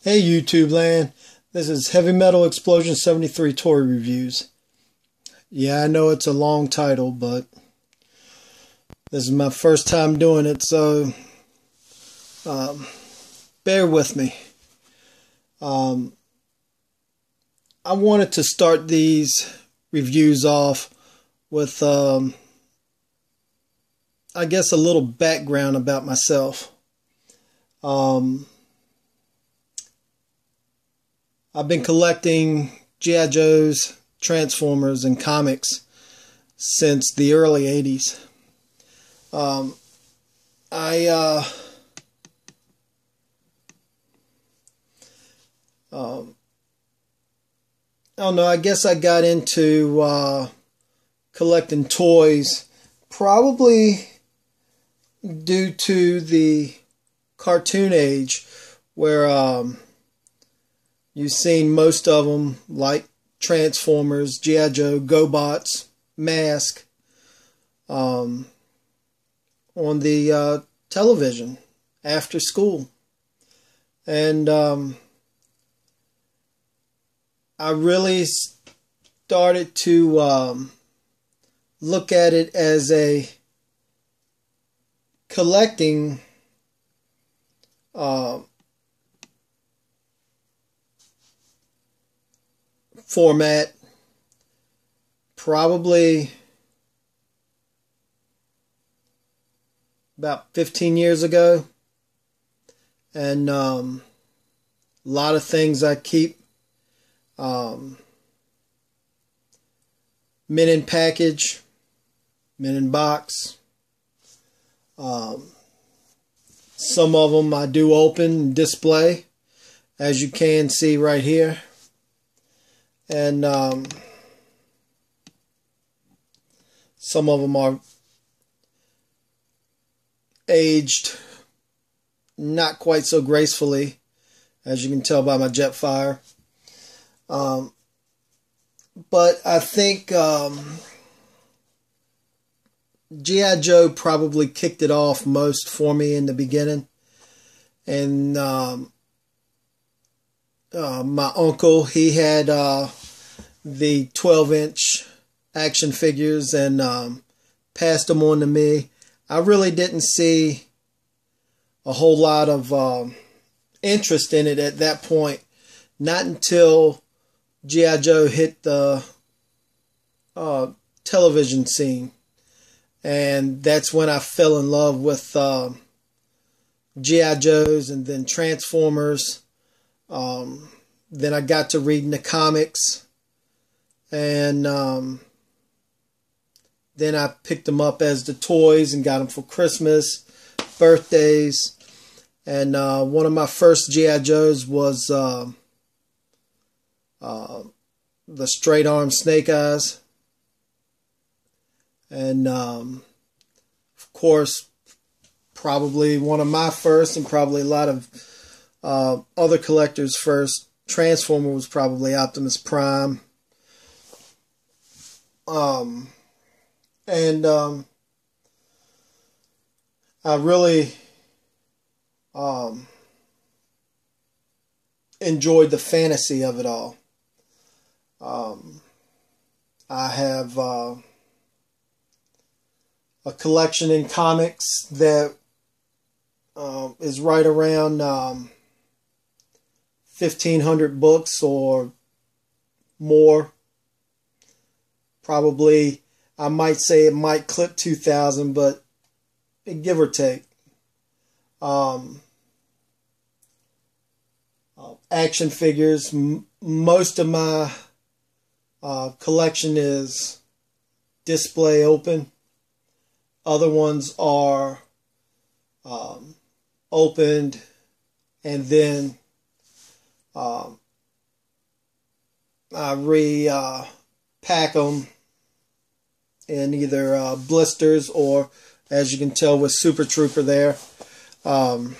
Hey YouTube land, this is Heavy Metal Explosion 73 Toy Reviews. Yeah, I know it's a long title, but this is my first time doing it, so bear with me. I wanted to start these reviews off with, I guess, a little background about myself. I've been collecting G.I. Joes, Transformers, and comics since the early 80s. I don't know, I guess I got into collecting toys probably due to the cartoon age, where you've seen most of them, like Transformers, G.I. Joe, GoBots, Mask, on the television after school. And I really started to look at it as a collecting format probably about 15 years ago, and a lot of things I keep mint in package, mint in box. Some of them I do open and display, as you can see right here. And some of them are aged not quite so gracefully, as you can tell by my Jetfire. But I think G.I. Joe probably kicked it off most for me in the beginning. And my uncle, he had the 12-inch action figures and passed them on to me. I really didn't see a whole lot of interest in it at that point. Not until G.I. Joe hit the television scene. And that's when I fell in love with G.I. Joes, and then Transformers. Then I got to reading the comics, and then I picked them up as the toys and got them for Christmas, birthdays. And one of my first G.I. Joes was the straight arm Snake Eyes. And of course, probably one of my first, and probably a lot of other collectors' first Transformer, was probably Optimus Prime. I really enjoyed the fantasy of it all. I have a collection in comics that is right around 1,500 books or more. Probably, I might say it might clip 2,000, but give or take. Action figures. Most of my collection is display open. Other ones are opened, and then I repack them in either blisters, or, as you can tell with Super Trooper there, in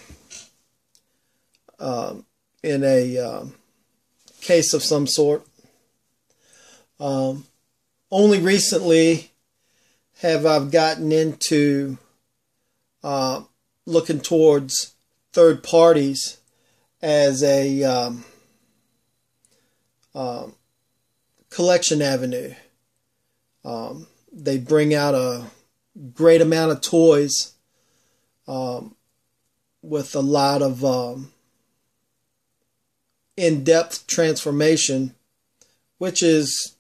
a case of some sort. Only recently have I gotten into looking towards third parties as a collection avenue. They bring out a great amount of toys with a lot of in-depth transformation, which is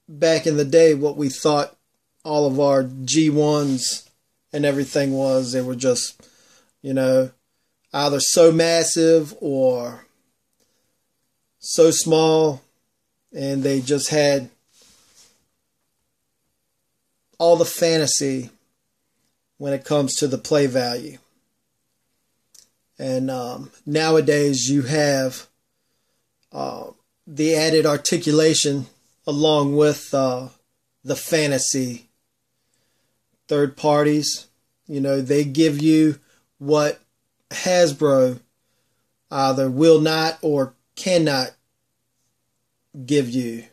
back in the day what we thought all of our G1s and everything was. They were just, either so massive or so small, and they just had all the fantasy when it comes to the play value. And nowadays you have the added articulation along with the fantasy. Third parties, they give you what Hasbro either will not or cannot give you.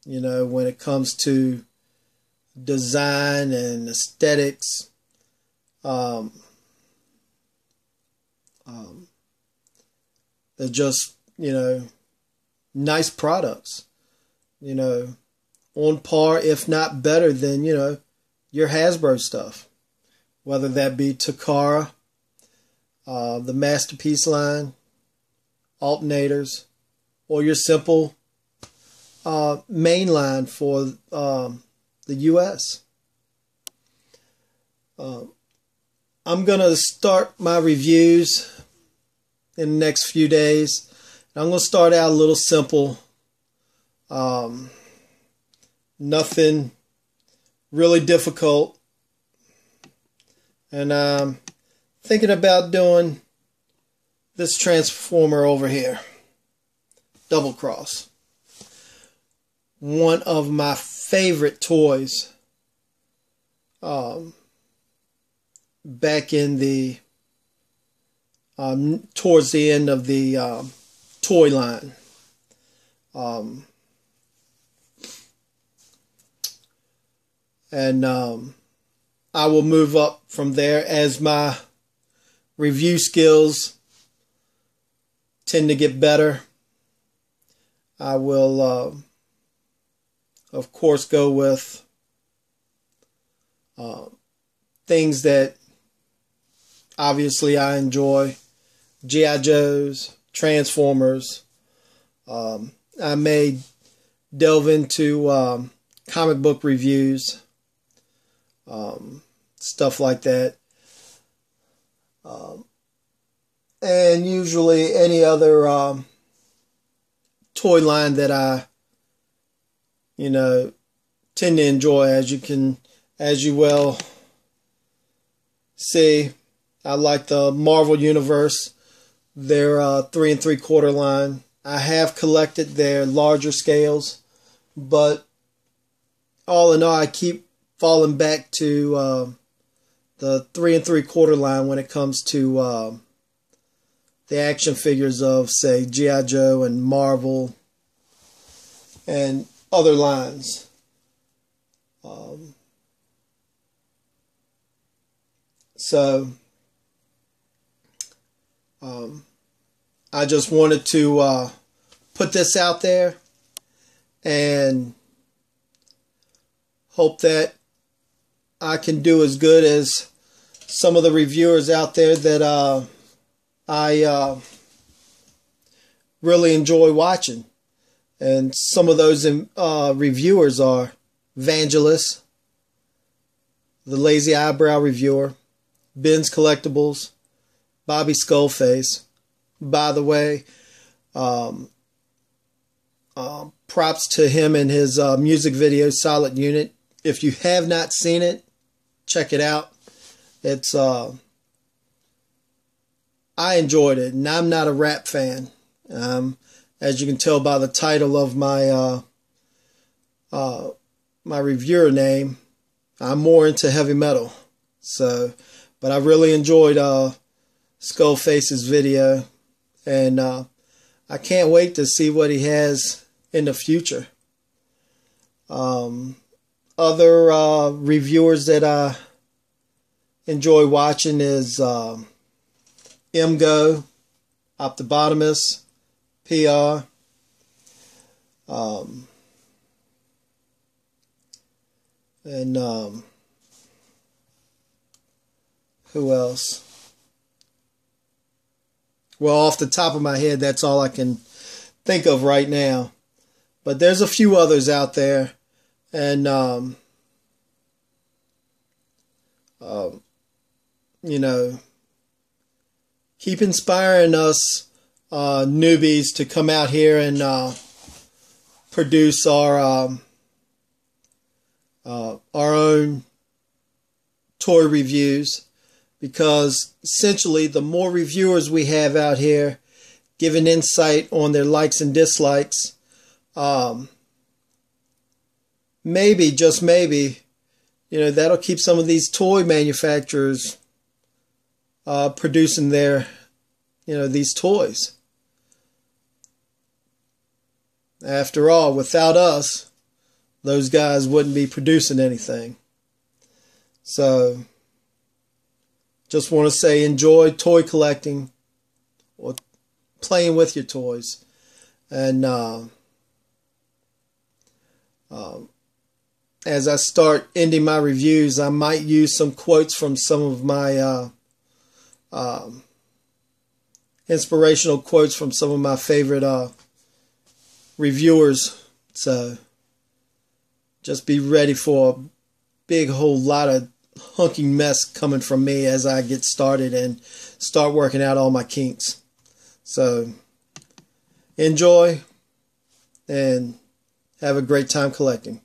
When it comes to design and aesthetics, they're just, nice products, on par, if not better than, your Hasbro stuff, whether that be Takara, the Masterpiece line, alternators, or your simple main line for the US. I'm going to start my reviews in the next few days. I'm going to start out a little simple. Nothing really difficult. And I'm thinking about doing this Transformer over here. Double Cross. One of my favorite toys. Back in the towards the end of the toy line. And I will move up from there as my review skills tend to get better. I will, of course, go with things that obviously I enjoy. G.I. Joes, Transformers. I may delve into comic book reviews. Stuff like that. And usually any other toy line that I, tend to enjoy. As you well see, I like the Marvel Universe, their 3 3/4 line. I have collected their larger scales, but all in all, I keep falling back to the 3 3/4 line when it comes to the action figures of, say, G.I. Joe and Marvel and other lines. I just wanted to put this out there and hope that I can do as good as some of the reviewers out there that I really enjoy watching. And some of those reviewers are Vangelis, the Lazy Eyebrow Reviewer, Ben's Collectibles, Bobby Skullface. By the way, props to him and his music video, Solid Unit. If you have not seen it, check it out. It's I enjoyed it, and I'm not a rap fan. As you can tell by the title of my my reviewer name, I'm more into heavy metal. But I really enjoyed Skullface's video, and I can't wait to see what he has in the future. Other reviewers that I enjoy watching is MGO, Optobotomus, PR, and who else? Well, off the top of my head, that's all I can think of right now. But there's a few others out there, and you know, keep inspiring us newbies to come out here and produce our own toy reviews, because essentially the more reviewers we have out here giving insight on their likes and dislikes, maybe, just maybe, you know, that'll keep some of these toy manufacturers producing their, you know, these toys. After all, without us, those guys wouldn't be producing anything. So, just want to say, enjoy toy collecting or playing with your toys. And as I start ending my reviews, I might use some quotes from some of my inspirational quotes from some of my favorite reviewers. So just be ready for a big whole lot of hunky mess coming from me as I get started and start working out all my kinks. So enjoy and have a great time collecting.